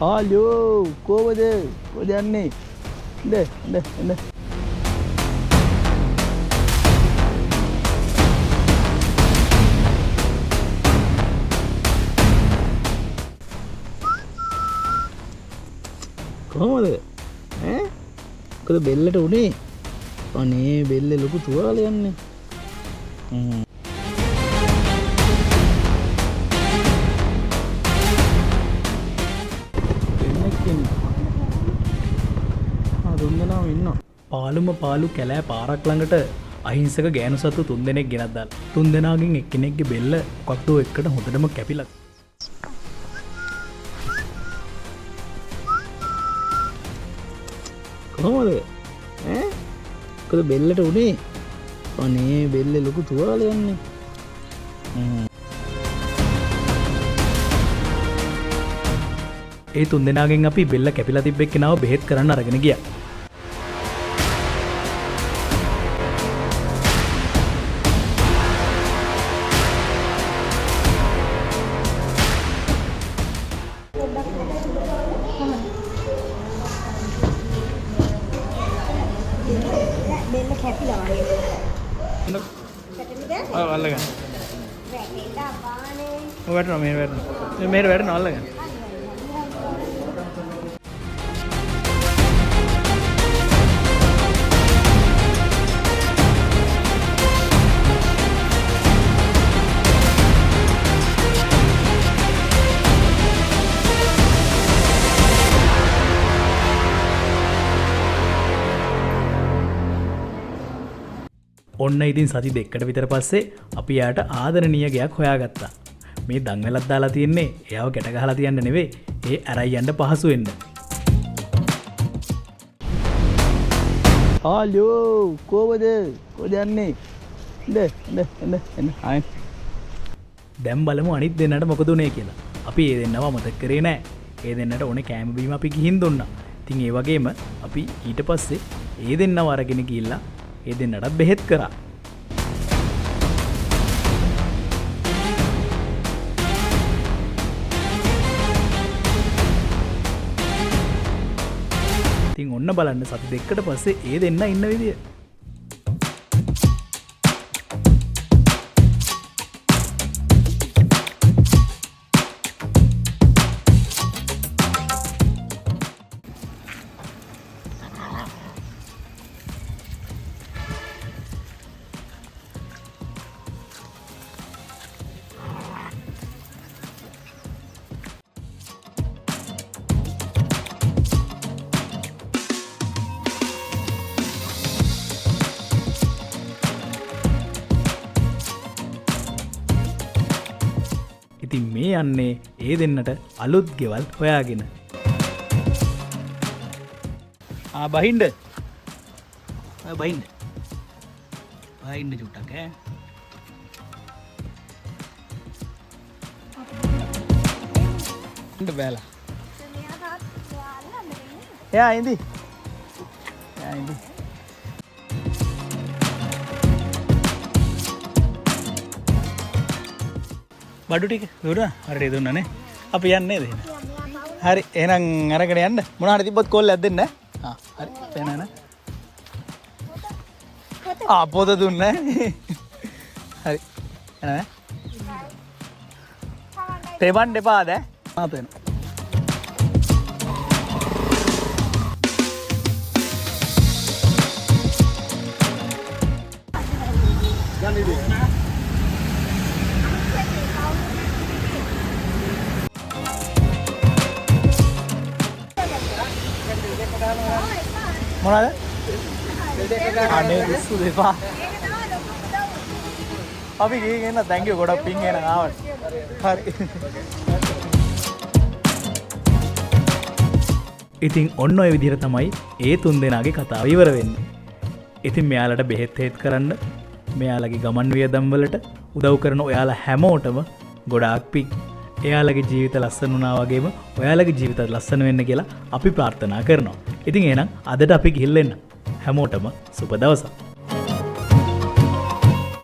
Hello කොහමද? කොහෙද යන්නේ? එන්න. කොහමද? මොකද බෙල්ලට උනේ? අනේ බෙල්ලේ ලොකු තුවාල යන්නේ. දුන්දනාම ඉන්නවා. පාලු කැලෑ පාරක් ළඟට අහිංසක ගෑනු සතු 3 දෙනෙක් ගෙනත් දාලා. 3 දෙනාගෙන් එක්කෙනෙක්ගේ බෙල්ල කොක්ටෝ එකට හොඳටම කැපිලා. කොහමද? මොකද බෙල්ලට උනේ? අනේ බෙල්ලේ ලොකු තුවාල යන්නේ. ඒ 3 දෙනාගෙන් අපි බෙල්ල කැපිලා තිබ්බ එක්කෙනාව බෙහෙත් කරන්න අරගෙන ගියා. බෙල්ල කැපිලා වගේ. අල්ලගන්න. වැටෙලා පානේ. වැටෙනවා මේ වැටෙනවා. මේර වැටෙනවා අල්ලගන්න. ඔන්න ඉතින් සති දෙකකට විතර පස්සේ අපි යාට ආදරණීය ගයක් හොයාගත්තා. මේ දන්වැලක් දාලා තියෙන්නේ එයාව ගැට ගහලා තියන්න නෙවෙයි, ඒ අරයි යන්න පහසු වෙන්න. හලෝ කොහමද? කොහෙද යන්නේ? එන්න. ආයි. දැන් බලමු අනිත් දෙන්නට මොකද උනේ කියලා. අපි ඒ දෙන්නව මතක් කරේ නෑ. ඒ දෙන්නට ඕනේ කෑම බීම අපි ගිහින් දුන්නා. ඉතින් ඒ වගේම අපි ඊට පස්සේ ඒ දෙන්නව අරගෙන ගිහිල්ලා ඒ දෙන්නට බෙහෙත් කරා. ඉතින් ඔන්න බලන්න සති දෙකකට පස්සේ ඒ දෙන්න ඉන්න විදිය. ඉතින් මේ යන්නේ ඒ දෙන්නට අලුත් ගෙවල් හොයාගෙන. බහින්ද චුට්ටක් බෑලා එයා ඉඳි බඩු ටික දුන්නා හරියට දුන්නානේ. අපි යන්නේ නේද? හරි එහෙනම් අරගෙන යන්න. මොනවා හරි තිබ්බොත් කෝල් එකක් දෙන්න. හරි එනන. පොත දුන්නා. හරි එනන. තෙවන්න එපාද? තෙන්න. මොනවාද? අනේ විශ්ු දෙපා. අපි ගිහින් එන්න. thank you ගොඩක් පිං එන ආවට. හරි. ඉතින් ඔන්න ඔය විදිහට තමයි ඒ 3 දෙනාගේ කතාව ඉවර වෙන්නේ. ඉතින් මෙයාලට බෙහෙත් හේත් කරන්න, මෙයාලගේ ගමන් වියදම් වලට උදව් කරන ඔයාලා හැමෝටම ගොඩාක් පිං. එයාලගේ ජීවිත ලස්සන වුණා වගේම ඔයාලගේ ජීවිතත් ලස්සන වෙන්න කියලා අපි ප්‍රාර්ථනා කරනවා. ඉතින් එහෙනම් අදට අපි ගිහින් එන්න. හැමෝටම සුබ දවසක්.